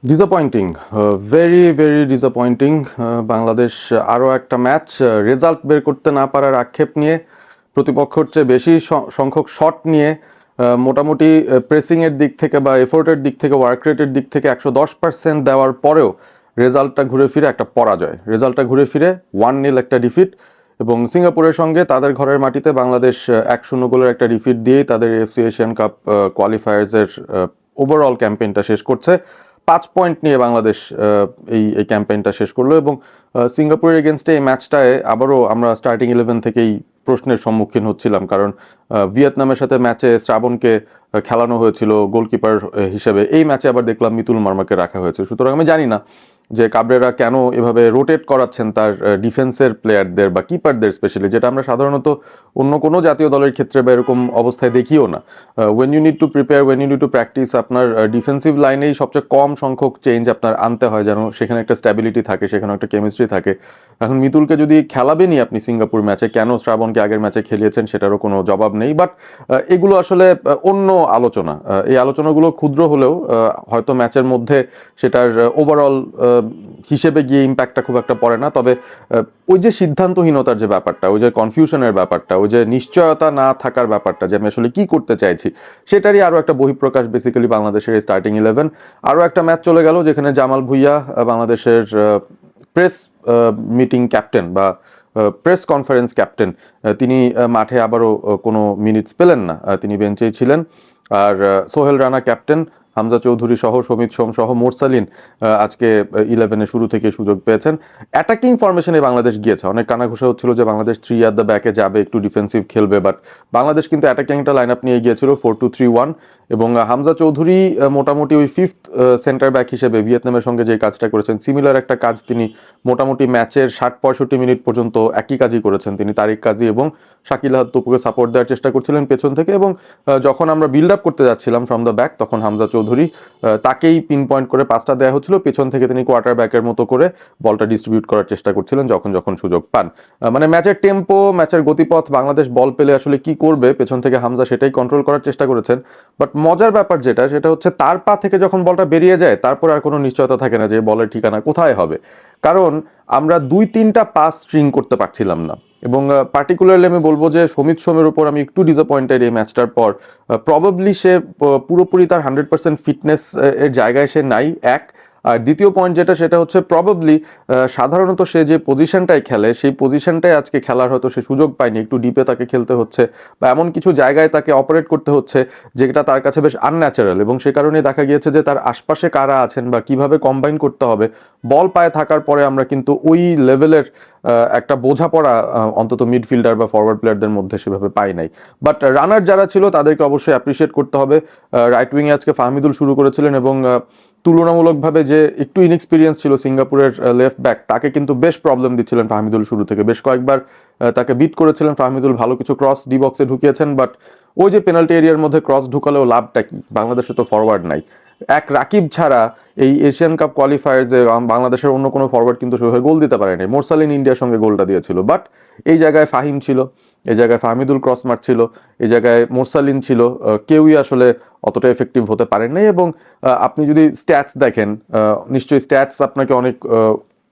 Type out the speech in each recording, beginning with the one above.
Disappointing, very very disappointing. Bangladesh আরও একটা match result বের করতে না পারার আক্ষেপ নিয়ে, প্রতিপক্ষের চেয়ে বেশি সংখ্যক শট নিয়ে, মোটামুটি প্রেসিংয়ের দিক থেকে বা এফোর্টের দিক থেকে, ওয়ার্ক রেটের দিক থেকে 110% দেওয়ার পরেও রেজাল্টটা ঘুরে ফিরে একটা পরাজয়, রেজাল্টটা ঘুরে ফিরে 1-0 একটা ডিফিট। এবং সিঙ্গাপুরের সঙ্গে তাদের ঘরের মাটিতে বাংলাদেশ 1-0 গোলের একটা ডিফিট দিয়েই তাদের এফসি এশিয়ান কাপ কোয়ালিফায়ার্সের ওভারঅল ক্যাম্পেইনটা শেষ করছে। 5 পয়েন্ট নিয়ে বাংলাদেশ এই ক্যাম্পেইনটা শেষ করলো। এবং সিঙ্গাপুরের এগেনস্টে এই ম্যাচটায় আবারও আমরা স্টার্টিং 11 থেকেই প্রশ্নের সম্মুখীন হচ্ছিলাম, কারণ ভিয়েতনামের সাথে ম্যাচে শ্রাবণকে খেলানো হয়েছিল গোলকিপার হিসেবে, এই ম্যাচে আবার দেখলাম মিতুল মার্মাকে রাখা হয়েছে। সুতরাং আমি জানি না যে কাবরেরা কেন এভাবে রোটেট করাচ্ছেন তার ডিফেন্সের প্লেয়ারদের বা কিপারদের স্পেশালি, যেটা আমরা সাধারণত অন্য কোনো জাতীয় দলের ক্ষেত্রে বা এরকম অবস্থায় দেখিও না। When you need to prepare, when you need to practise, আপনার ডিফেন্সিভ লাইনেই সবচেয়ে কম সংখ্যক চেঞ্জ আপনার আনতে হয় যেন সেখানে একটা স্ট্যাবিলিটি থাকে, সেখানে একটা কেমিস্ট্রি থাকে। এখন মিতুলকে যদি খেলাবেনই আপনি সিঙ্গাপুর ম্যাচে, কেন শ্রাবণকে আগের ম্যাচে খেলিয়েছেন সেটারও কোনো জবাব নেই। বাট এগুলো আসলে অন্য আলোচনা। এই আলোচনাগুলো ক্ষুদ্র হলেও হয়তো ম্যাচের মধ্যে সেটার ওভারঅল হিসেবে গিয়ে ইম্প্যাক্টটা খুব একটা পড়ে না। তবে ওই যে সিদ্ধান্তহীনতার যে ব্যাপারটা, ওই যে কনফিউশনের ব্যাপারটা, ওই যে নিশ্চয়তা না থাকার ব্যাপারটা, যে আমি আসলে কি করতে চাইছি, সেটারই আরও একটা বহিঃপ্রকাশ বেসিক্যালি বাংলাদেশের এই স্টার্টিং 11। আরও একটা ম্যাচ চলে গেল যেখানে জামাল ভুঁইয়া, বাংলাদেশের প্রেস মিটিং ক্যাপ্টেন বা প্রেস কনফারেন্স ক্যাপ্টেন, তিনি মাঠে আবারও কোনো মিনিটস পেলেন না, তিনি বেঞ্চেই ছিলেন। আর সোহেল রানা ক্যাপ্টেন, হামজা চৌধুরী সহ সমিত সোম সহ মোরসালিন আজকে 11-এ শুরু থেকে সুযোগ পেয়েছেন। অ্যাটাকিং ফরমেশনে বাংলাদেশ গিয়েছে, অনেক কানাঘুষা হচ্ছিল যে বাংলাদেশ 3 অ্যাট দ্য ব্যাকে যাবে, একটু ডিফেন্সিভ খেলবে, বাট বাংলাদেশ কিন্তু অ্যাটাকিং একটা লাইন আপ নিয়ে গিয়েছিল 4-2-3-1। এবং হামজা চৌধুরী মোটামুটি ওই ফিফথ সেন্টার ব্যাক হিসেবে ভিয়েতনামের সঙ্গে যে কাজটা করেছেন, সিমিলার একটা কাজ তিনি মোটামুটি ম্যাচের 60-65 মিনিট পর্যন্ত একই কাজই করেছেন তিনি। তারিক কাজী এবং শাকিল আহাদ তপুকে সাপোর্ট দেওয়ার চেষ্টা করছিলেন পেছন থেকে, এবং যখন আমরা বিল্ড আপ করতে যাচ্ছিলাম ফ্রম দ্য ব্যাক, তখন হামজা চৌধুরী তাকেই পিন পয়েন্ট করে পাসটা দেওয়া হচ্ছিল, পেছন থেকে তিনি কোয়ার্টার ব্যাকের মতো করে বলটা ডিস্ট্রিবিউট করার চেষ্টা করছিলেন যখন যখন সুযোগ পান। মানে ম্যাচের টেম্পো, ম্যাচের গতিপথ, বাংলাদেশ বল পেলে আসলে কি করবে পেছন থেকে হামজা সেটাই কন্ট্রোল করার চেষ্টা করেছেন। বাট মজার ব্যাপার যেটা, সেটা হচ্ছে তার পা থেকে যখন বলটা বেরিয়ে যায় তারপর আর কোনো নিশ্চয়তা থাকে না যে বলের ঠিকানা কোথায় হবে, কারণ আমরা 2-3টা পাস স্ট্রিং করতে পারছিলাম না। এবং পার্টিকুলারলি আমি বলবো যে সমিত সোমের উপর আমি একটু ডিসঅ্যাপয়েন্টেড এই ম্যাচটার পর। প্রবাবলি সে পুরোপুরি তার 100% ফিটনেস এর জায়গায় সে নাই, এক। আর দ্বিতীয় পয়েন্ট যেটা, সেটা হচ্ছে প্রবাবলি সাধারণত সে যে পজিশনটায় খেলে সেই পজিশনটায় আজকে খেলার হয়তো সে সুযোগ পায়নি, একটু ডিপে তাকে খেলতে হচ্ছে বা এমন কিছু জায়গায় তাকে অপারেট করতে হচ্ছে যেটা তার কাছে বেশ আনন্যাচারাল। এবং সে কারণে দেখা গিয়েছে যে তার আশপাশে কারা আছেন বা কিভাবে কম্বাইন করতে হবে, বল পায়ে থাকার পরে আমরা কিন্তু ওই লেভেলের একটা বোঝাপড়া অন্তত মিডফিল্ডার বা ফরওয়ার্ড প্লেয়ারদের মধ্যে সেভাবে পাই নাই। বাট রানার যারা ছিল তাদেরকে অবশ্যই অ্যাপ্রিসিয়েট করতে হবে। রাইট উইংয়ে আজকে ফাহমিদুল শুরু করেছিলেন, এবং তুলনামূলকভাবে যে একটু ইনএক্সপিরিয়েন্স ছিল সিঙ্গাপুরের লেফট ব্যাক, তাকে কিন্তু বেশ প্রবলেম দিচ্ছিলেন ফাহমিদুল শুরু থেকে, বেশ কয়েকবার তাকে বিট করেছিলেন ফাহমিদুল, ভালো কিছু ক্রস ডি বক্সে ঢুকিয়েছেন। বাট ওই যে পেনাল্টি এরিয়ার মধ্যে ক্রস ঢুকালেও লাভটা কি, বাংলাদেশে তো ফরওয়ার্ড নাই। এক রাকিব ছাড়া এই এশিয়ান কাপ কোয়ালিফায়ার্সে বাংলাদেশের অন্য কোনো ফরওয়ার্ড কিন্তু সেভাবে গোল দিতে পারেনি। মোরসালিন ইন্ডিয়ার সঙ্গে গোলটা দিয়েছিল, বাট এই জায়গায় ফাহিম ছিল, এই জায়গায় ফাহমিদুল ক্রস মারছিল, এই জায়গায় মোরসালিন ছিল, কেউই আসলে অতটা এফেক্টিভ হতে পারেন নাই। এবং আপনি যদি স্ট্যাটস দেখেন, নিশ্চয়ই স্ট্যাটস আপনাকে অনেক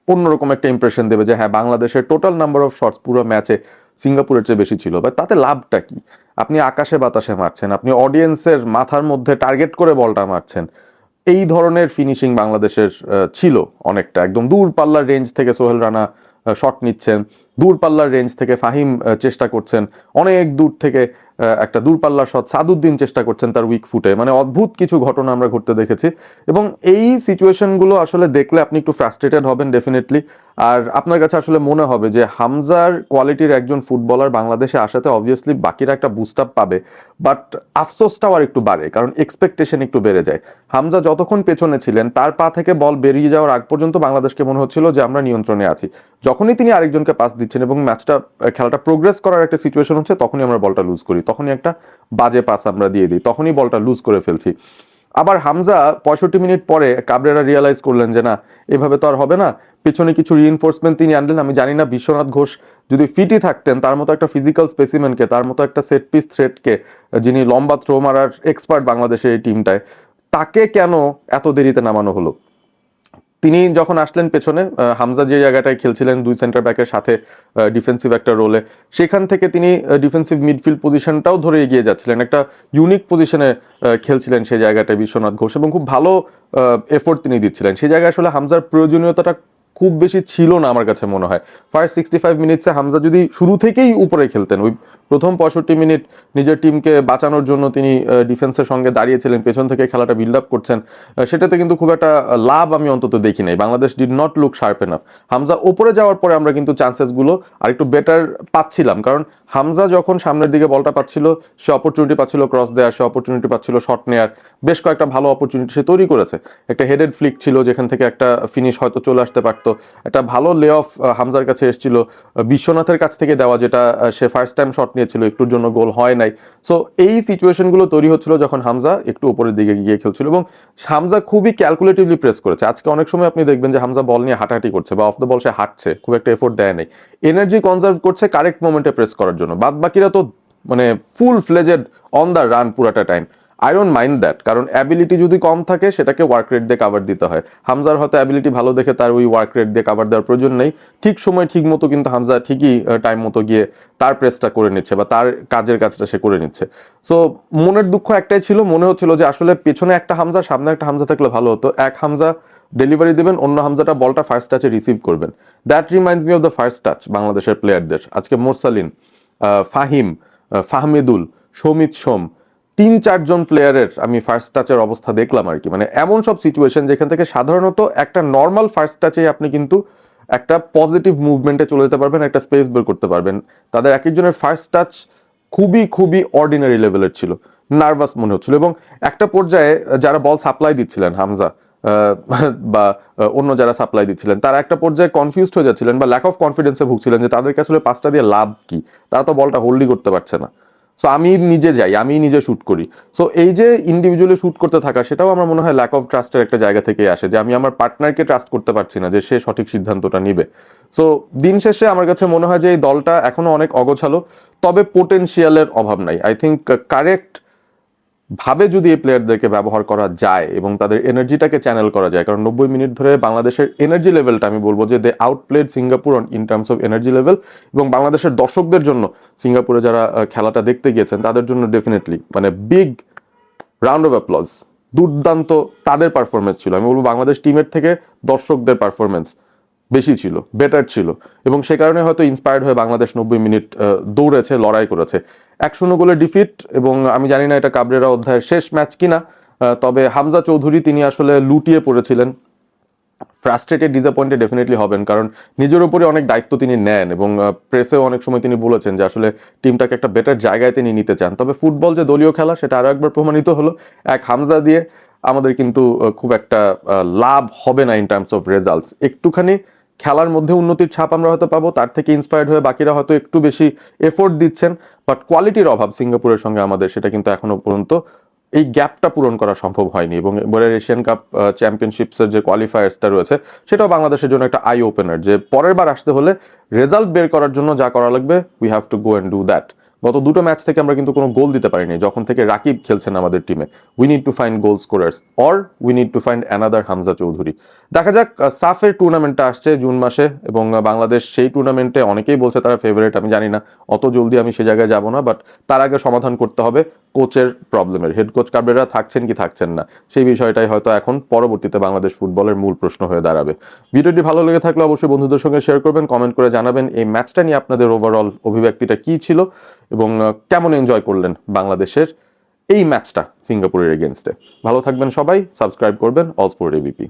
অন্যরকম একটা ইমপ্রেশন দেবে যে হ্যাঁ, বাংলাদেশের টোটাল নাম্বার অফ শটস পুরো ম্যাচে সিঙ্গাপুরের চেয়ে বেশি ছিল, বাট তাতে লাভটা কি? আপনি আকাশে বাতাসে মারছেন, আপনি অডিয়েন্সের মাথার মধ্যে টার্গেট করে বলটা মারছেন। এই ধরনের ফিনিশিং বাংলাদেশের ছিল অনেকটা, একদম দূরপাল্লার রেঞ্জ থেকে সোহেল রানা শট নিচ্ছেন, দূরপাল্লার রেঞ্জ থেকে ফাহিম চেষ্টা করছেন, অনেক দূর থেকে একটা দূরপাল্লার শট সাদুদ্দিন চেষ্টা করছেন তার উইক ফুটে, মানে অদ্ভুত কিছু ঘটনা আমরা ঘটতে দেখেছি। এবং এই সিচুয়েশনগুলো আসলে দেখলে আপনি একটু ফ্রাস্ট্রেটেড হবেন ডেফিনেটলি। আর আপনার কাছে আসলে মনে হবে যে হামজার কোয়ালিটির একজন ফুটবলার বাংলাদেশে আসাতে অবভিয়াসলি বাকিরা একটা বুস্ট আপ পাবে, বাট আফসোসটাও আর একটু বাড়ে, কারণ এক্সপেকটেশন একটু বেড়ে যায়। হামজা যতক্ষণ পেছনে ছিলেন তার পা থেকে বল বেরিয়ে যাওয়ার আগ পর্যন্ত বাংলাদেশকে মনে হচ্ছিল যে আমরা নিয়ন্ত্রণে আছি। যখনই তিনি আরেকজনকে পাস দিচ্ছেন এবং ম্যাচটা খেলাটা প্রোগ্রেস করার একটা সিচুয়েশন হচ্ছে, তখনই আমরা বলটা লুজ করি, তখনই একটা বাজে পাস আমরা দিয়ে দিই, তখনই বলটা লুজ করে ফেলছি। আবার হামজা 65 মিনিট পরে কাবরেরা রিয়ালাইজ করলেন যে না, এভাবে তো আর হবে না, পেছনে কিছু রিইনফোর্সমেন্ট তিনি আনলেন। আমি জানি না বিশ্বনাথ ঘোষ যদি ফিটই থাকতেন, তার মতো একটা ফিজিক্যাল স্পেসিমেনকে, তার মতো একটা সেট পিস থ্রেটকে, যিনি লম্বা থ্রো মারার এক্সপার্ট বাংলাদেশের এই টিমটায়, তাকে কেন এত দেরিতে নামানো হলো। তিনি যখন আসলেন পেছনে, হামজা যে জায়গাটায় খেলছিলেন দুই সেন্টার ব্যাকের সাথে ডিফেন্সিভ একটা রোলে, সেখান থেকে তিনি ডিফেন্সিভ মিডফিল্ড পজিশনটাও ধরে এগিয়ে যাচ্ছিলেন, একটা ইউনিক পজিশনে খেলছিলেন সেই জায়গাটায় বিশ্বনাথ ঘোষ, এবং খুব ভালো এফোর্ট তিনি দিচ্ছিলেন সেই জায়গায়। আসলে হামজার প্রয়োজনীয়তাটা খুব বেশি ছিল না আমার কাছে মনে হয়। ফার্স্ট 65 মিনিটসে হামজা যদি শুরু থেকেই উপরে খেলতেন, ওই প্রথম 65 মিনিট নিজের টিমকে বাঁচানোর জন্য তিনি ডিফেন্সের সঙ্গে দাঁড়িয়েছিলেন, পেছন থেকে খেলাটা বিল্ড আপ করছেন, সেটাতে কিন্তু খুব একটা লাভ আমি অন্তত দেখি নাই। Bangladesh did not look sharp enough. Hamza ওপরে যাওয়ার পরে আমরা কিন্তু চান্সেসগুলো আর একটু বেটার পাচ্ছিলাম, কারণ হামজা যখন সামনের দিকে বলটা পাচ্ছিল, সে অপরচুনিটি পাচ্ছিল ক্রস দেওয়ার, সে অপরচুনিটি পাচ্ছিল শট নেয়ার, বেশ কয়েকটা ভালো অপরচুনিটি সে তৈরি করেছে। একটা হেডেড ফ্লিক ছিল যেখান থেকে একটা ফিনিশ হয়তো চলে আসতে পারতো, একটা ভালো লে অফ হামজার কাছে এসেছিল বিশ্বনাথের কাছ থেকে দেওয়া, যেটা সে ফার্স্ট টাইম শট নিয়েছিল, একটুর জন্য গোল হয় নাই। সো এই সিচুয়েশনগুলো তৈরি হচ্ছিল যখন হামজা একটু উপরের দিকে গিয়ে খেলছিল, এবং হামজা খুবই ক্যালকুলেটিভলি প্রেস করেছে। আজকে অনেক সময় আপনি দেখবেন যে হামজা বল নিয়ে হাঁটাহাঁটি করছে বা অফ দ্য বল সে হাঁটছে, খুব একটা এফোর্ট দেয় নাই, এনার্জি কনজার্ভ করছে কারেক্ট মোমেন্টে প্রেস করার জন্য। বাদ বাকিরা তো মানে full fledged on the run পুরাটা time. I don't mind that, কারণ অ্যাবিলিটি যদি কম থাকে সেটাকে ওয়ার্ক রেট দিয়ে কাভার দিতে হয়। হামজার হয়তো অ্যাবিলিটি ভালো দেখে তার ওই ওয়ার্ক রেট দিয়ে কাভার দেওয়ার প্রয়োজন নেই, ঠিক সময় ঠিক মতো কিন্তু হামজা ঠিকই টাইম মতো গিয়ে তার প্রেসটা করে নিচ্ছে বা তার কাজের কাজটা সে করে নিচ্ছে। সো মনের দুঃখ একটাই ছিল, মনে হচ্ছিল যে আসলে পেছনে একটা হামজা, সামনে একটা হামজা থাকলে ভালো হতো। এক হামজা ডেলিভারি দেবেন, অন্য হামজাটা বলটা ফার্স্ট টাচে রিসিভ করবেন। That reminds me of the first touch বাংলাদেশের প্লেয়ারদের। আজকে মোরসালিন, ফাহিম, ফাহমিদুল, সৌমিত সোম, 3-4 জন প্লেয়ারের আমি ফার্স্ট টাচের অবস্থা দেখলাম আর কি। মানে এমন সব সিচুয়েশন যেখান থেকে সাধারণত একটা নর্মাল ফার্স্ট টাচেই আপনি কিন্তু একটা পজিটিভ মুভমেন্টে চলে যেতে পারবেন, একটা স্পেস বের করতে পারবেন। তাদের এক একজনের ফার্স্ট টাচ খুবই খুবই অর্ডিনারি লেভেলের ছিল, নার্ভাস মনে হচ্ছিল। এবং একটা পর্যায়ে যারা বল সাপ্লাই দিচ্ছিলেন, হামজা বা অন্য যারা সাপ্লাই দিচ্ছিলেন, তারা একটা পর্যায়ে কনফিউজড হয়ে যাচ্ছিলেন বা ল্যাক অফ কনফিডেন্সে ভুগছিলেন যে তাদেরকে আসলে পাসটা দিয়ে লাভ কি, তারা তো বলটা হোল্ডই করতে পারছে না। সো আমি নিজে যাই, আমি নিজে শুট করি। সো এই যে ইন্ডিভিজুয়ালি শুট করতে থাকা, সেটাও আমার মনে হয় ল্যাক অফ ট্রাস্টের একটা জায়গা থেকে আসে, যে আমি আমার পার্টনারকে ট্রাস্ট করতে পারছি না যে সে সঠিক সিদ্ধান্তটা নিবে। সো দিন শেষে আমার কাছে মনে হয় যে এই দলটা এখনো অনেক অগোছালো, তবে পোটেনশিয়ালের অভাব নাই। আই থিঙ্ক কারেক্ট ভাবে যদি এই প্লেয়ারদেরকে ব্যবহার করা যায় এবং তাদের এনার্জিটাকে চ্যানেল করা যায়, কারণ 90 মিনিট ধরে বাংলাদেশের এনার্জি লেভেলটা আমি বলবো যে they outplayed Singapore in terms of energy level. এবং বাংলাদেশের দর্শকদের জন্য, সিঙ্গাপুরে যারা খেলাটা দেখতে গিয়েছেন তাদের জন্য ডেফিনেটলি মানে বিগ রাউন্ড অফ অ্যাপ্লজ। দুর্দান্ত তাদের পারফরমেন্স ছিল। আমি বলবো বাংলাদেশ টিমের থেকে দর্শকদের পারফরমেন্স বেশি ছিল, বেটার ছিল, এবং সে কারণে হয়তো ইন্সপায়ার্ড হয়ে বাংলাদেশ 90 মিনিট দৌড়েছে, লড়াই করেছে। 1-0 গোলে ডিফিট, এবং আমি জানি না এটা কাবরেরা অধ্যায়ের শেষ ম্যাচ কিনা, তবে হামজা চৌধুরী তিনি আসলে লুটিয়ে পড়েছিলেন। ফ্রাস্ট্রেটেড, ডিসঅ্যাপয়েন্টেড ডেফিনেটলি হবেন, কারণ নিজের উপরে অনেক দায়িত্ব তিনি নেন, এবং প্রেসেও অনেক সময় তিনি বলেছেন যে আসলে টিমটাকে একটা বেটার জায়গায় তিনি নিতে চান। তবে ফুটবল যে দলীয় খেলা সেটা আরো একবার প্রমাণিত হলো। এক হামজা দিয়ে আমাদের কিন্তু খুব একটা লাভ হবে না ইন টার্মস অফ রেজাল্টস। একটুখানি খেলার মধ্যে উন্নতির ছাপ আমরা হয়তো পাবো, তার থেকে ইন্সপায়ার্ড হয়ে বাকিরা হয়তো একটু বেশি এফোর্ট দিচ্ছেন, বাট কোয়ালিটির অভাব সিঙ্গাপুরের সঙ্গে আমাদের, সেটা কিন্তু এখনো পর্যন্ত এই গ্যাপটা পূরণ করা সম্ভব হয়নি। এবং এবারের এশিয়ান কাপ চ্যাম্পিয়নশিপসের যে কোয়ালিফায়ার্সটা রয়েছে, সেটাও বাংলাদেশের জন্য একটা আই ওপেনার, যে পরের বার আসতে হলে রেজাল্ট বের করার জন্য যা করা লাগবে we have to go and do that. গত দুটো ম্যাচ থেকে আমরা কিন্তু কোনো গোল দিতে পারিনি যখন থেকে রাকিব খেলছেন আমাদের টিমে। We need to find goal scorers, or we need to find another Hamza Chowdhury. দেখা যাক, সাফের টুর্নামেন্টটা আসছে জুন মাসে, এবং বাংলাদেশ সেই টুর্নামেন্টে অনেকেই বলছে তারা ফেভারিট। আমি জানি না, অত জলদি আমি সে জায়গায় যাব না, বাট তার আগে সমাধান করতে হবে কোচের প্রবলেমের। হেড কোচ কাবরেরা থাকছেন কি থাকছেন না, সেই বিষয়টাই হয়তো এখন পরবর্তীতে বাংলাদেশ ফুটবলের মূল প্রশ্ন হয়ে দাঁড়াবে। ভিডিওটি ভালো লেগে থাকলে অবশ্যই বন্ধুদের সঙ্গে শেয়ার করবেন, কমেন্ট করে জানাবেন এই ম্যাচটা নিয়ে আপনাদের ওভারঅল অভিব্যক্তিটা কি ছিল, এবং কেমন এনজয় করলেন বাংলাদেশের এই ম্যাচটা সিঙ্গাপুরের এগেনস্টে। ভালো থাকবেন সবাই, সাবস্ক্রাইব করবেন অল স্পোর্ট এবিপি।